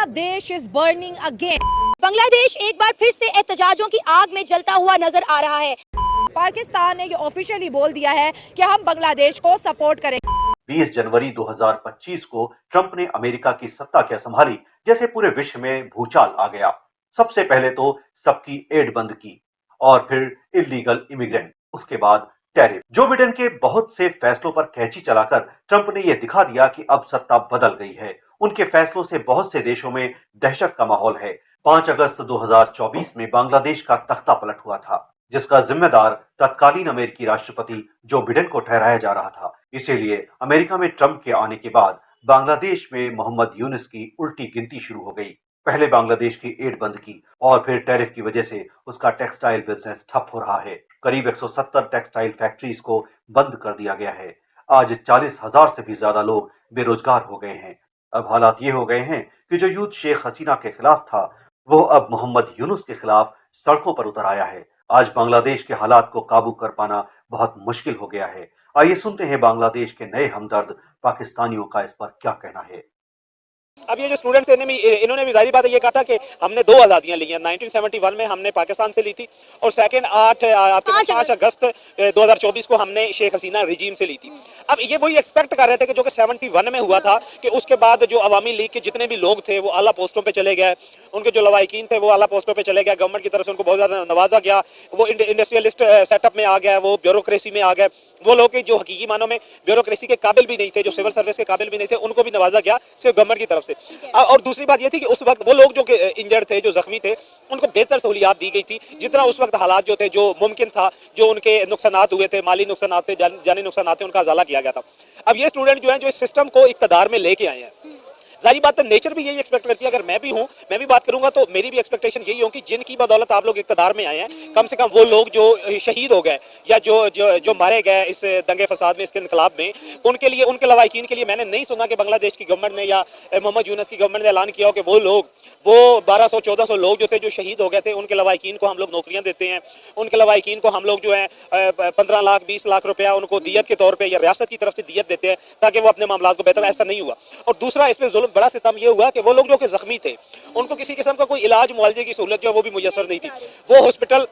Bangladesh is burning again. Bangladesh एक बार फिर से एहतजाजों की आग में जलता हुआ नजर आ रहा है। पाकिस्तान ने ये ऑफिशियली बोल दिया है कि हम बांग्लादेश को सपोर्ट करेंगे। 20 जनवरी 2025 को ट्रंप ने अमेरिका की सत्ता क्या संभाली, जैसे पूरे विश्व में भूचाल आ गया। सबसे पहले तो सबकी एड बंद की और फिर इलीगल इमिग्रेंट, उसके बाद टैरिफ। जो बिडेन के बहुत से फैसलों पर कैंची चलाकर ट्रंप ने यह दिखा दिया कि अब सत्ता बदल गई है। उनके फैसलों से बहुत से देशों में दहशत का माहौल है। 5 अगस्त 2024 में बांग्लादेश का तख्ता पलट हुआ था, जिसका जिम्मेदार तत्कालीन अमेरिकी राष्ट्रपति जो बिडेन को ठहराया जा रहा था। इसीलिए अमेरिका में ट्रंप के आने के बाद बांग्लादेश में मोहम्मद यूनुस की उल्टी गिनती शुरू हो गई। पहले बांग्लादेश की एड बंद की और फिर टैरिफ की वजह से उसका टेक्सटाइल बिजनेस ठप हो रहा है। करीब 170 टेक्सटाइल फैक्ट्रीज को बंद कर दिया गया है। आज 40,000 से भी ज्यादा लोग बेरोजगार हो गए हैं। अब हालात ये हो गए हैं कि जो युद्ध शेख हसीना के खिलाफ था, वो अब मोहम्मद यूनुस के खिलाफ सड़कों पर उतर आया है। आज बांग्लादेश के हालात को काबू कर पाना बहुत मुश्किल हो गया है। आइए सुनते हैं बांग्लादेश के नए हमदर्द पाकिस्तानियों का इस पर क्या कहना है। अब ये जो स्टूडेंट्स इन्होंने भी जाहिर बात है ये कहा था कि हमने 2 आज़ादियाँ ली हैं। 1971 में हमने पाकिस्तान से ली थी और सेकंड 5 अगस्त 2024 को हमने शेख हसीना रिजीम से ली थी। अब ये वही एक्सपेक्ट कर रहे थे कि जो कि 71 में हुआ था कि उसके बाद जो अवामी लीग के जितने भी लोग थे वो आला पोस्टों पे चले गए, उनके जो लवाकिन थे वो आला पोस्टों पे चले गए, गवर्नमेंट की तरफ से उनको बहुत ज़्यादा नवाजा गया, वो इंडस्ट्रियलिस्ट सेटअप में आ गया, वो ब्यूरोक्रेसी में आ गए। वो लोग जो हकीकी मानों में ब्यूरोक्रेसी के काबिल भी नहीं थे, जो सिविल सर्विस के काबिल भी नहीं थे, उनको भी नवाजा गया सिर्फ गवर्नमेंट की तरफ से। और दूसरी बात ये थी कि उस वक्त वो लोग जो कि इंजर्ड थे, जो जख्मी थे, उनको बेहतर सहूलियात दी गई थी जितना उस वक्त हालात जो थे, जो मुमकिन था, जो उनके नुकसानात हुए थे, माली नुकसानात थे, जानी नुकसानात थे, उनका अजाला किया गया था। अब ये स्टूडेंट जो है जो इस सिस्टम को इक़्तिदार में लेके आए हैं, जारी बात है नेचर भी यही एक्सपेक्ट करती है। अगर मैं भी हूँ, मैं भी बात करूंगा तो मेरी भी एक्सपेक्टेशन यही होगी जिनकी बदौलत आप लोग इक़्तिदार में आए हैं, कम से कम वो लोग जो शहीद हो गए या जो मारे गए इस दंगे फसाद में, इसके इनकलाब में, उनके लिए, उनके लवाकिन के लिए मैंने नहीं सुना कि बांग्लादेश की गवर्नमेंट ने या मोहम्मद यूनुस की गवर्नमेंट ने ऐलान किया हो कि वो 1200-1400 लोग जो थे, जो शहीद हो गए थे, उनके लवाकिन को हम लोग नौकरियां देते हैं, उनके लवाकिन को हम लोग जो है 15 लाख 20 लाख रुपया उनको दियत के तौर पर या रियासत की तरफ से दियत देते हैं ताकि वो अपने मामला को बेहतर। ऐसा नहीं हुआ। और दूसरा इसमें जुल्म बड़ा सितम ये हुआ कि वो लोग जो कि जख्मी थे, उनको किसी किस्म का कोई इलाज मुआवजे की सहूलत जो वो भी मुयसर नहीं थी। वो हॉस्पिटल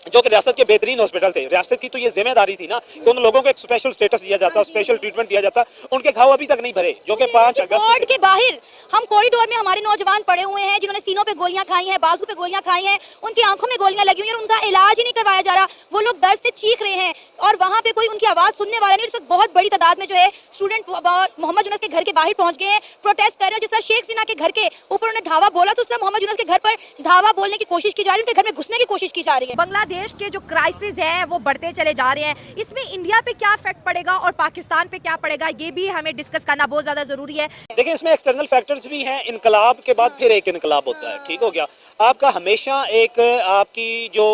जो कि रियासत के बेहतरीन हॉस्पिटल थे, रियासत की तो ये जिम्मेदारी थी ना कि उन लोगों को एक स्पेशल स्टेटस दिया जाता, स्पेशल ट्रीटमेंट दिया जाता। उनके घाव अभी तक नहीं भरे, जो कि 5 अगस्त के बाहर हम कॉरिडोर में हमारे नौजवान पड़े हुए हैं जिन्होंने सीनों पे गोलियां खाई हैं, बाजू पे गोलियां खाई हैं, उनकी आंखों में गोलियां लगी हुई हैं और उनका इलाज ही नहीं करवाया जा रहा। वो लोग दर्द से चीख रहे हैं और वहाँ पे कोई उनकी आवाज सुनने वाला नहीं। बहुत बड़ी तादाद में जो है स्टूडेंट मोहम्मद यूनुस के घर के बाहर पहुंच गए हैं, प्रोटेस्ट कर रहे हैं। जिस तरह शेख हसीना के घर के ऊपर उन्होंने धावा बोला, तो उस तरह मोहम्मद यूनुस के घर पर धावा बोलने की कोशिश की जा रही है, उनके घर में घुसने की कोशिश की जा रही है। बांग्लादेश के जो क्राइसिस है वो बढ़ते चले जा रहे हैं। इसमें इंडिया पे क्या इफेक्ट पड़ेगा और पाकिस्तान पे क्या पड़ेगा, ये भी हमें डिस्कस करना बहुत ज्यादा जरूरी है। देखिए, इसमें एक्सटर्नल फैक्टर्स भी हैं। इनकलाब के बाद फिर एक इनकलाब होता है, ठीक हो गया। आपका हमेशा एक आपकी जो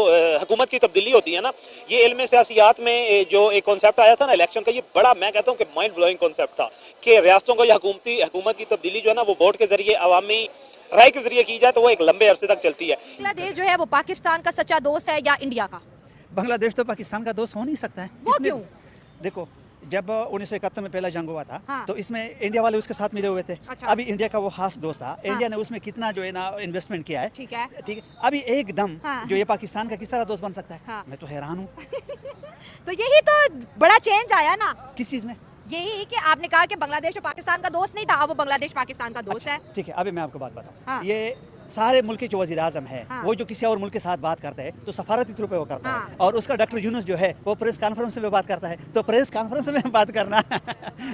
हुकूमत की तब्दीली होती है ना, ये इल्म सियासियात में जो एक कॉन्सेप्ट आया था ना इलेक्शन का, ये बड़ा मैं कहता हूँ कि माइंड ब्लोइंग कॉन्सेप्ट था कि रियासतों को या हुकूमत की तब्दीली जो है ना वो वोट के जरिए, अवामी राय के जरिए की जाए तो वो एक लंबे अरसे तक चलती है। बांग्लादेश जो है वो पाकिस्तान का सच्चा दोस्त है या इंडिया का? बांग्लादेश तो पाकिस्तान का दोस्त हो नहीं सकता है। वो क्यों? देखो, जब 1971 में पहला जंग हुआ था, हाँ। तो इसमें इंडिया वाले उसके साथ मिले हुए थे। अच्छा। अभी इंडिया का वो खास दोस्त था। हाँ। इंडिया ने उसमें कितना जो है ना इन्वेस्टमेंट किया है। ठीक है। ठीक है। अभी एकदम हाँ। जो ये पाकिस्तान का किस तरह दोस्त बन सकता है? हाँ। मैं तो हैरान हूँ। तो यही तो बड़ा चेंज आया ना। किस चीज में? यही कि आपने कहा कि बांग्लादेश और पाकिस्तान का दोस्त नहीं था, अब वो बांग्लादेश पाकिस्तान का दोस्त है। ठीक है, अभी मैं आपको बात बताऊँ। हाँ। ये सारे मुल्क के जो वज़ीर आज़म है, हाँ। वो जो किसी और मुल्क के साथ बात करता है तो सफारती तौर पे वो करता हाँ। है, और उसका डॉक्टर यूनुस जो है वो प्रेस कॉन्फ्रेंस में बात करता है। तो प्रेस कॉन्फ्रेंस में बात करना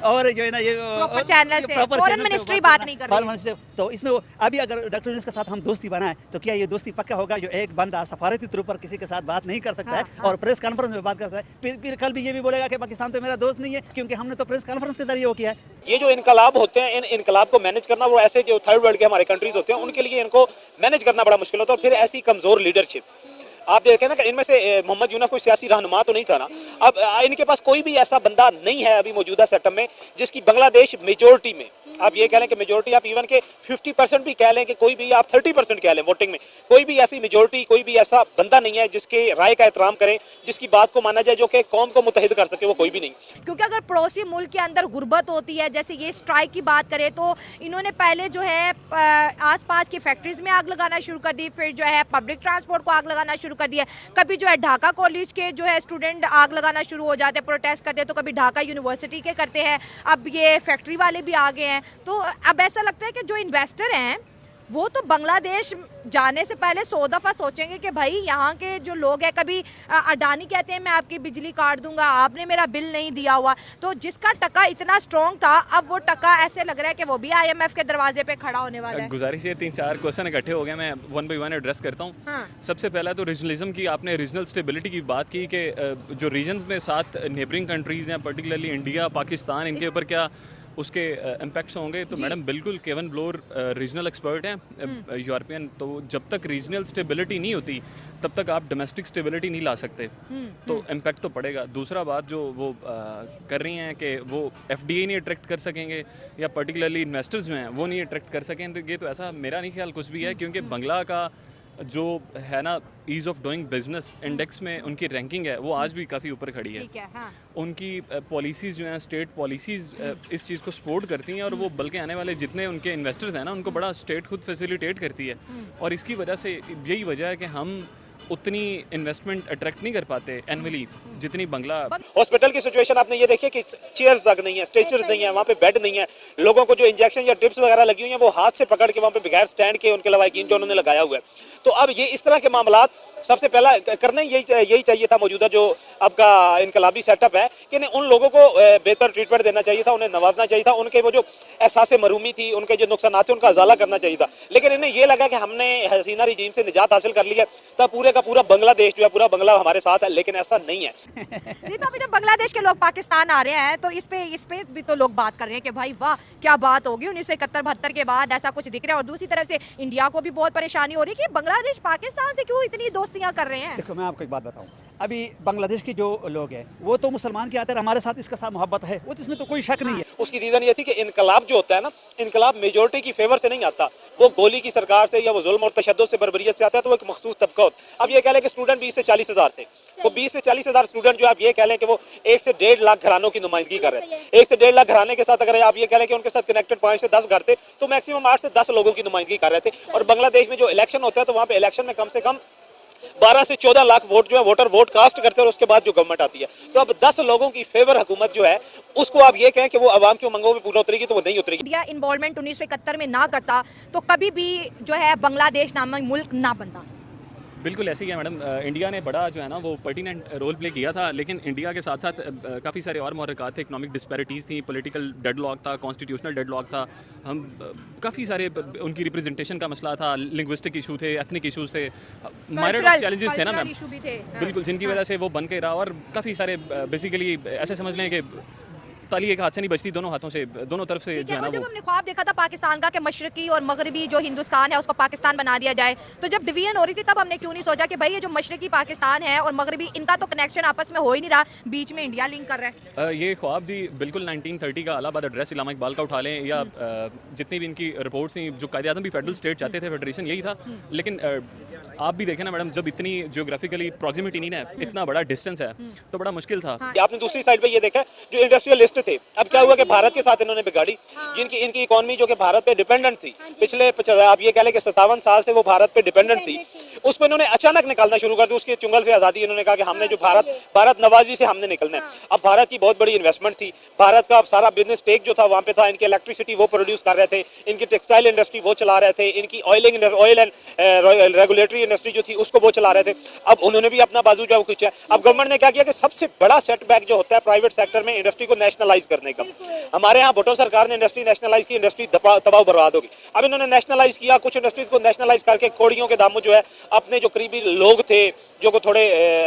और जो है ना ये प्रॉपर चैनल से, फॉरेन मिनिस्ट्री बात नहीं कर रही है। तो इसमें अभी अगर डॉक्टर यूनुस के साथ हम दोस्ती बनाए तो क्या ये दोस्ती पक्का होगा? जो एक बंदा सफारती तौर पर किसी के साथ बात नहीं कर सकता है और प्रेस कॉन्फ्रेंस में बात करता है, फिर कल भी ये भी बोलेगा कि पाकिस्तान तो मेरा दोस्त नहीं है क्योंकि हमने तो प्रेस कॉन्फ्रेंस के जरिए वो किया है। ये जो इनकलाब होते हैं, इन इनकलाब को मैनेज करना, वो ऐसे जो थर्ड वर्ल्ड के हमारे कंट्रीज होते हैं उनके लिए इनको मैनेज करना बड़ा मुश्किल होता है। और फिर ऐसी कमजोर लीडरशिप आप देखें ना कि इनमें से मोहम्मद यूनुस कोई सियासी रहनुमा तो नहीं था ना। अब इनके पास कोई भी ऐसा बंदा नहीं है अभी मौजूदा सेटअप में जिसकी बांग्लादेश मेजोरिटी में, आप ये कह लें कि मेजोरिटी, आप इवन के 50% भी कह लें कि कोई भी, आप 30% कह लें वोटिंग में, कोई भी ऐसी मेजोरिटी, कोई भी ऐसा बंदा नहीं है जिसके राय का एहतराम करें, जिसकी बात को माना जाए, जो कि कौम को मुत्तहिद कर सके, वो कोई भी नहीं। क्योंकि अगर पड़ोसी मुल्क के अंदर गुर्बत होती है, जैसे ये स्ट्राइक की बात करें तो इन्होंने पहले जो है पास की फैक्ट्रीज में आग लगाना शुरू कर दी, फिर जो है पब्लिक ट्रांसपोर्ट को आग लगाना शुरू कर दिया। कभी जो है ढाका कॉलेज के जो है स्टूडेंट आग लगाना शुरू हो जाते हैं, प्रोटेस्ट करते हैं, तो कभी ढाका यूनिवर्सिटी के करते हैं, अब ये फैक्ट्री वाले भी आ गए हैं। तो अब ऐसा लगता है कि जो इन्वेस्टर हैं वो तो बांग्लादेश जाने से पहले 100 दफ़ा सोचेंगे कि भाई यहाँ के जो लोग हैं, कभी अडानी कहते हैं मैं आपकी बिजली काट दूंगा, आपने मेरा बिल नहीं दिया हुआ, तो जिसका टका इतना स्ट्रॉन्ग था अब वो टका ऐसे लग रहा है कि वो भी IMF के दरवाजे पे खड़ा होने वाला है। गुजारिश है 3-4 क्वेश्चन इकट्ठे हो गए, मैं वन बाई वन एड्रेस करता हूँ। हाँ। सबसे पहला तो रीजनलिज्म की, आपने रीजनल स्टेबिलिटी की बात की कि जो रीजन्स में 7 नेबरिंग कंट्रीज़ हैं, पर्टिकुलरली इंडिया, पाकिस्तान, इनके ऊपर क्या उसके इम्पैक्ट्स होंगे। तो मैडम बिल्कुल केवन ब्लोर रीजनल एक्सपर्ट हैं यूरोपियन, तो जब तक रीजनल स्टेबिलिटी नहीं होती तब तक आप डोमेस्टिक स्टेबिलिटी नहीं ला सकते, तो इम्पैक्ट तो पड़ेगा। दूसरा बात जो वो कर रही हैं कि वो FDI नहीं अट्रैक्ट कर सकेंगे या पर्टिकुलरली इन्वेस्टर्स जो हैं वो नहीं अट्रैक्ट कर सकेंगे, तो ये तो ऐसा मेरा नहीं ख्याल कुछ भी है, क्योंकि बंगला का जो है ना ease of doing business index में उनकी रैंकिंग है वो आज भी काफ़ी ऊपर खड़ी है। ठीक है, हाँ। उनकी पॉलिसीज़ जो हैं, स्टेट पॉलिसीज़ इस चीज़ को सपोर्ट करती हैं, और वो बल्कि आने वाले जितने उनके इन्वेस्टर्स हैं ना उनको बड़ा स्टेट खुद फैसिलिटेट करती है, और इसकी वजह से यही वजह है कि हम उतनी इन्वेस्टमेंट अट्रैक्ट नहीं कर पाते एनुअली जितनी बंगला। हॉस्पिटल की सिचुएशन आपने ये देखी कि चेयर्स तक नहीं है, स्ट्रेचर्स नहीं है, वहाँ पे बेड नहीं है, लोगों को जो इंजेक्शन या ड्रिप्स वगैरह लगी हुई हैं वो हाथ से पकड़ के वहाँ पे बगैर स्टैंड के उनके लवाकिन जो उन्होंने लगाया हुआ है। तो अब ये इस तरह के मामला सबसे पहला करना यही चाहिए था, मौजूदा जो आपका इनकलाबी सेटअप है, कि उन लोगों को बेहतर ट्रीटमेंट देना चाहिए था, उन्हें नवाजना चाहिए था, उनके वो जो एहसास मरूमी थी, उनके जो नुकसान थे उनका अजाला करना चाहिए था। लेकिन इन्हें ये लगा कि हमने हसीना रिजीम से निजात हासिल कर ली है, तब पूरे का पूरा बांग्लादेश जो है, पूरा बंगला हमारे साथ है, लेकिन ऐसा नहीं है। नहीं, तो अभी जब बांग्लादेश के लोग पाकिस्तान आ रहे हैं तो इस पे भी तो लोग बात कर रहे हैं कि भाई वाह क्या बात होगी 1971-72 के बाद ऐसा कुछ दिख रहा है। और दूसरी तरफ से इंडिया को भी बहुत परेशानी हो रही है कि बांग्लादेश पाकिस्तान से क्यों इतनी दोस्तियां कर रहे हैं। देखो मैं आपको एक बात बताऊं, अभी बांग्लादेश के जो लोग हैं वो तो मुसलमान के आते हैं, हमारे साथ इसका साथ मोहब्बत है, वो तो इसमें तो कोई शक नहीं है। उसकी रीजन ये थी कि इनकलाब जो होता है ना, इनकलाब मेजोरिटी की फेवर से नहीं आता, वो गोली की सरकार से या वो जुल्म और तशद्दुद से, बर्बरियत से आता है, तो वो एक मखसूस तबका होता है। अब ये कह लें कि स्टूडेंट 20 से 40 हज़ार थे, तो 20 से 40 हज़ार स्टूडेंट जो आप ये कह लें कि वो 1 से 1.5 लाख घरानों की नुमाइंदगी कर रहे हैं। 1 से 1.5 लाख घराने के साथ अगर आप ये कह लें कि उनके साथ कनेक्टेड 5 से 10 घर थे, तो मैक्सिमम 8 से 10 लोगों की नुमाइंदगी कर रहे थे। और बांग्लादेश में जो इलेक्शन होता है तो वहाँ पे इलेक्शन में कम से कम 12 से 14 लाख वोट जो है वोटर वोट कास्ट करते हैं, और उसके बाद जो गवर्नमेंट आती है। तो अब 10 लोगों की फेवर हुकूमत जो है उसको आप ये कहें कि वो अवाम की उमंगों में पूरा उतरेगी, तो वो नहीं उतरेगी। इंडिया इन्वॉल्वमेंट 1971 में ना करता तो कभी भी जो है बांग्लादेश नामक मुल्क ना बनता। बिल्कुल ऐसे ही है मैडम, इंडिया ने बड़ा जो है ना वो पर्टिनेंट रोल प्ले किया था, लेकिन इंडिया के साथ साथ काफ़ी सारे और महरक़ात थे, इकनॉमिक डिस्पैरिटीज़ थी, पॉलिटिकल डेडलॉक था, कॉन्स्टिट्यूशनल डेडलॉक था, हम काफ़ी सारे उनकी रिप्रेजेंटेशन का मसला था, लिंग्विस्टिक इशू थे, एथनिक इशूज़ थे, माइनर चैलेंजेस थे ना मैम, बिल्कुल, जिनकी वजह से वो बन के रहा। और काफ़ी सारे बेसिकली ऐसे समझ लें कि ताली एक हाथ से नहीं बचती, दोनों हाथों से, दोनों तरफ से जो है ना जब वो। हमने ख्वाब देखा था पाकिस्तान का कि मशरकी और मगरबी जो हिंदुस्तान है उसको पाकिस्तान बना दिया जाए, तो जब डिवीजन हो रही थी तब हमने क्यों नहीं सोचा कि भाई ये जो मशरकी पाकिस्तान है और मगरबी, इनका तो कनेक्शन आपस में हो ही नहीं रहा, बीच में इंडिया लिंक कर रहा है। ये ख्वाब जी बिल्कुल 1930 का इलाहाबाद एड्रेस इलामा इकबाल का उठा लें, या जितनी भी इनकी रिपोर्ट्स थी, जो कायदे आज़म भी फेडरल स्टेट चाहते थे, फेडरेशन यही था। लेकिन आप भी देखें ना मैडम, जब इतनी जियोग्राफिकली प्रॉक्सिमिटी नहीं है, इतना बड़ा डिस्टेंस है, तो बड़ा मुश्किल था। आपने दूसरी साइड पे ये देखा जो इंडस्ट्रियलिस्ट थे, अब क्या हुआ कि भारत के साथ इन्होंने बिगाड़ी, जिनकी इनकी इकोनॉमी जो कि भारत पे डिपेंडेंट थी, पिछले आप ये कह लें कि 57 साल से वो भारत पे डिपेंडेंट थी, उसको इन्होंने अचानक निकालना शुरू कर दिया। उसके चुंगल से आज़ादी इन्होंने कहा कि हमने जो भारत नवाजी से हमने निकलना है। अब भारत की बहुत बड़ी इन्वेस्टमेंट थी, भारत का अब सारा बिजनेस टेक जो था वहाँ पे था, इनकी इलेक्ट्रिसिटी वो प्रोड्यूस कर रहे थे, इनकी टेक्सटाइल इंडस्ट्री वो चला रहे थे, इनकी ऑयल एंड रेगुलेटरी इंडस्ट्री जो थी उसको वो चला रहे थे। अब उन्होंने भी अपना बाजू जो है वो खींचा। अब गवर्नमेंट ने क्या किया कि सबसे बड़ा सेटबैक जो होता है प्राइवेट सेक्टर में इंडस्ट्री को नेशनलाइज करने का, हमारे यहाँ भुट्टो सरकार ने इंडस्ट्री नेशनलाइज की, इंडस्ट्री तबाह बर्बाद होगी। अब इन्होंने नेशनलाइज किया, कुछ इंडस्ट्रीज को नेशनलाइज करके कोड़ियों के दामों जो है अपने जो करीबी लोग थे, जो को थोड़े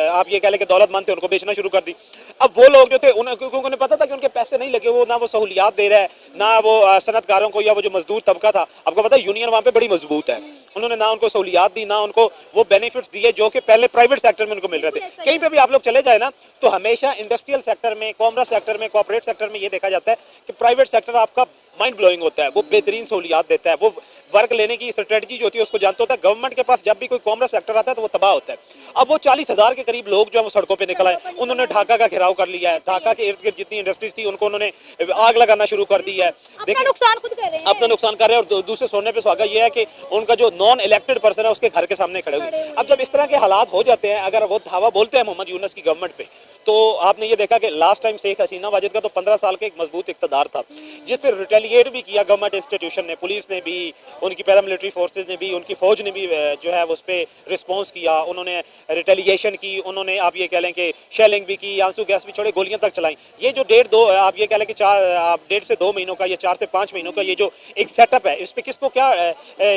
आप ये कह लें कि दौलतमंद थे, उनको बेचना शुरू कर दी। अब वो लोग जो थे क्योंकि उन्हें पता था कि उनके पैसे नहीं लगे, वो ना वो सहूलियात दे रहा है, ना वो सनतकारों को या वो जो मजदूर तबका था, आपको पता है यूनियन वहाँ पे बड़ी मजबूत है, उन्होंने ना उनको सहूलियात दी, ना उनको वो बेनिफिट्स दिए जो कि पहले प्राइवेट सेक्टर में उनको मिल रहे थे। कहीं पे भी आप लोग चले जाए ना, तो हमेशा इंडस्ट्रियल सेक्टर में, कॉमर्स सेक्टर में, कॉर्पोरेट सेक्टर में ये देखा जाता है कि प्राइवेट सेक्टर आपका माइंड ब्लोइंग होता है, वो बेहतरीन सहूलियात देता है, वो वर्क लेने की स्ट्रेटजी जो होती है उसको जानता होता है। गवर्नमेंट के पास जब भी कोई कॉमर्स सेक्टर आता है तो वो तबाह होता है। अब वो 40,000 के करीब लोग जो है वो सड़कों पे निकल आए, उन्होंने ढाका का घेराव कर लिया है, ढाका के इर्द गिर्द जितनी इंडस्ट्रीज थी उनको उन्होंने आग लगाना शुरू कर दी है। अपना नुकसान खुद कर रहे हैं। अपना नुकसान कर रहे हैं। और दूसरे सोने पे सुहागा ये है कि उनका जो नॉन इलेक्टेड पर्सन है उसके घर के सामने खड़े हुए। अब जब इस तरह के हालात हो जाते हैं, अगर वो धावा बोलते हैं मोहम्मद यूनुस की गवर्नमेंट पे, तो आपने ये देखा कि लास्ट टाइम शेख हसीना वाजिद का तो 15 साल का एक मजबूत इक़्तिदार था, जिस पर रिटेलिएट भी किया गवर्नमेंट इंस्टीट्यूशन ने, पुलिस ने भी, उनकी पैरामिलिट्री फोर्सेज ने भी, उनकी फौज ने भी जो है उस पर रिस्पॉन्स किया, उन्होंने रिटेलिएशन की, उन्होंने आप ये कह लें कि शेलिंग भी की, आंसू गैस भी छोड़े, गोलियां तक चलाई। ये जो आप ये कह लें कि 1.5 से 2 महीनों का या 4 से 5 महीनों का ये जो एक सेटअप है, इस पर किसको क्या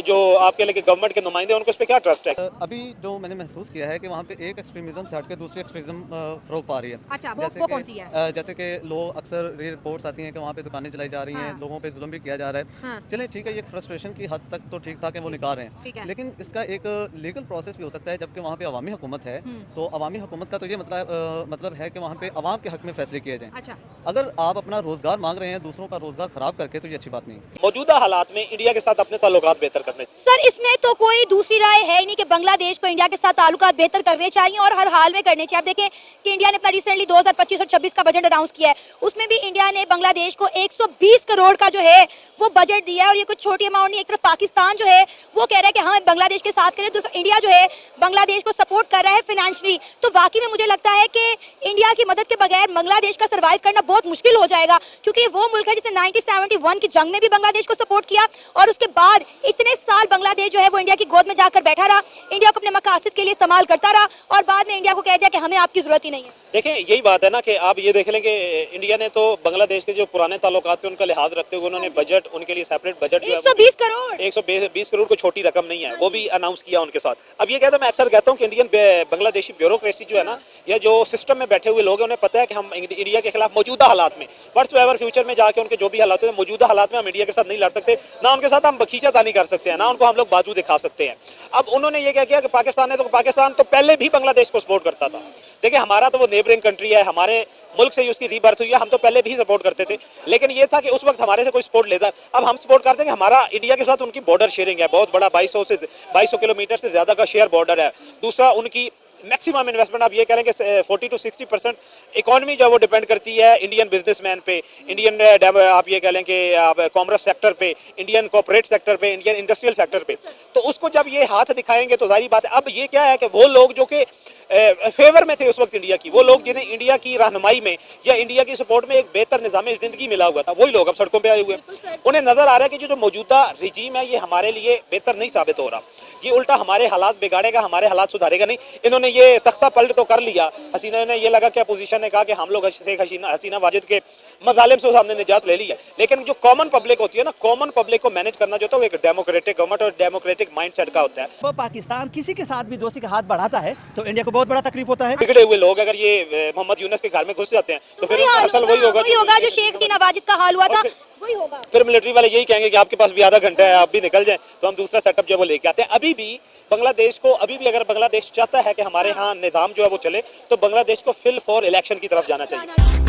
जो आप कह लें कि गवर्नमेंट के नुमाइंदे उनको इस पर क्या ट्रस्ट है? अभी जो मैंने महसूस किया है कि वहाँ पे एक एक्सट्रीमिज्म से हट के दूसरी एक्सट्रीमिज्म फरोग पा रही है। अच्छा, वो कौन सी है? जैसे कि लोग अक्सर रिपोर्ट्स आती हैं कि वहाँ पे दुकानें चलाई जा रही हैं, लोगों पे जुल्म भी किया जा रहा है। चलें ठीक है, ये फ्रस्ट्रेशन की हद तक तो ठीक था कि वो निकाल रहे हैं, लेकिन इसका एक लीगल प्रोसेस भी हो सकता है। जबकि वहाँ पे अवामी हुकूमत है, तो अवामी हुकूमत का तो ये मतलब है कि वहाँ पे अवाम के हक में फैसले किए जाएं। अच्छा, अगर आप अपना रोजगार मांग रहे हैं दूसरों का रोजगार खराब करके, तो ये अच्छी बात नहीं। मौजूदा हालात में इंडिया के साथ अपने ताल्लुकात बेहतर करने। सर, इसमें तो कोई दूसरी राय है ही नहीं कि बांग्लादेश को इंडिया के साथ ताल्लुकात बेहतर करने चाहिए और हर हाल में करने चाहिए। आप देखें कि इंडिया ने अपना रिसेंटली 2025 और 26 का बजट अनाउंस किया है, उसमें भी इंडिया ने बांग्लादेश को 120 करोड़ का जो है वो बजट दिया है। और ये कुछ छोटी अमाउंट नहीं। एक तरफ पाकिस्तान जो है वो कह रहा है कि हाँ बांग्लादेश के साथ करें, दूसरा इंडिया जो है बांग्लादेश को सपोर्ट कर रहा है फाइनेंशियली। तो वाकई में मुझे लगता है कि इंडिया की मदद के बगैर बांग्लादेश का सर्वाइव करना बहुत मुश्किल हो जाएगा, क्योंकि वो मुल्क है जिसने 1971 की जंग में भी बांग्लादेश को सपोर्ट किया और उसके बाद इतने साल बांग्लादेश जो है वो इंडिया की गोद में जाकर बैठा रहा, इंडिया को अपने मकासद के लिए इस्तेमाल करता रहा और बाद में इंडिया को कह दिया कि हमें आपकी जरूरत ही नहीं है। देखें, यही बात है ना कि आप ये देख लें कि इंडिया ने तो बांग्लादेश के जो पुराने ताल्लुकात थे उनका लिहाज रखते हुए उन्होंने बजट, उनके लिए सेपरेट बजट 120 करोड़ 120 करोड़ को छोटी रकम नहीं है, वो भी अनाउंस किया उनके साथ। अब ये कहता मैं अक्सर कहता हूँ कि इंडियन बांग्लादेशी ब्यूरोक्रेसी जो है ना, या जो सिस्टम में बैठे हुए लोग हैं, उन्हें पता है कि हम इंडिया के खिलाफ मौजूदा हालात में व्हाट्सएवर फ्यूचर में जाके उनके जो भी हालात हैं, मौजूदा हालात में हम इंडिया के साथ नहीं लड़ सकते, ना उनके साथ हम खींचातानी कर सकते हैं, ना उनको हम लोग बाजू दिखा सकते हैं। अब उन्होंने ये क्या किया कि पाकिस्तान तो पहले भी बांग्लादेश को सपोर्ट करता था। देखिए, हमारा तो वो नेबरिंग कंट्री है, हमारे मुल्क से ही उसकी रीबर्थ हुई है, हम तो पहले भी सपोर्ट करते थे, लेकिन ये था कि उस वक्त हमारे से कोई सपोर्ट लेता। अब हम सपोर्ट करते हैं कि हमारा इंडिया के साथ उनकी बॉर्डर शेयरिंग है, बहुत बड़ा 2200 किलोमीटर से ज्यादा का शेयर बॉर्डर है। दूसरा, उनकी मैक्सिमम इन्वेस्टमेंट आप ये कह रहे हैं कि 40 to 60% इकोनॉमी जो है वो डिपेंड करती है इंडियन बिजनेसमैन पे, इंडियन आप ये कह लें कि आप कॉमर्स सेक्टर पे, इंडियन कॉर्पोरेट सेक्टर पे, इंडियन इंडस्ट्रियल सेक्टर पे। तो उसको जब ये हाथ दिखाएंगे तो जाहिर बात है। अब ये क्या है कि वो लोग जो कि फेवर में थे उस वक्त इंडिया की, वो लोग जिन्हें इंडिया की रहनुमाई में या इंडिया की सपोर्ट में एक बेहतर निज़ाम जिंदगी मिला हुआ था, वही लोग अब सड़कों पे आए हुए हैं। उन्हें नजर आ रहा है कि जो मौजूदा रिजीम है ये हमारे लिए बेहतर नहीं साबित हो रहा, ये उल्टा हमारे हालात बिगाड़ेगा, हमारे हालात सुधारेगा नहीं। इन्होंने ये तख्ता पलट तो कर लिया, हसीना ने ये लगा कि अपोजिशन ने कहा कि हम लोग शेख हसीना वाजिद के मजालिम से हमने निजात ले ली है, लेकिन जो कॉमन पब्लिक होती है ना, कॉमन पब्लिक को मैनेज करना जो होता है वो एक डेमोक्रेटिक गवर्नमेंट और डेमोक्रेटिक माइंडसेट का होता है। वो पाकिस्तान किसी के साथ भी दोस्ती का हाथ बढ़ाता है तो इंडिया को बहुत बड़ा तकलीफ होता है। बिगड़े हुए लोग अगर ये मोहम्मद यूनुस के घर में घुस जाते हैं तो फिर असल वही होगा जो शेख हसीना वाजिद का हाल हुआ था, वही होगा। फिर मिलिट्री वाले यही कहेंगे कि आपके पास भी आधा घंटा है, आप भी निकल जाएं, तो हम दूसरा सेटअप जो है वो लेके आते हैं। अभी भी अगर बांग्लादेश चाहता है कि हमारे यहाँ निज़ाम जो है वो चले, तो बांग्लादेश को फिल फॉर इलेक्शन की तरफ जाना चाहिए।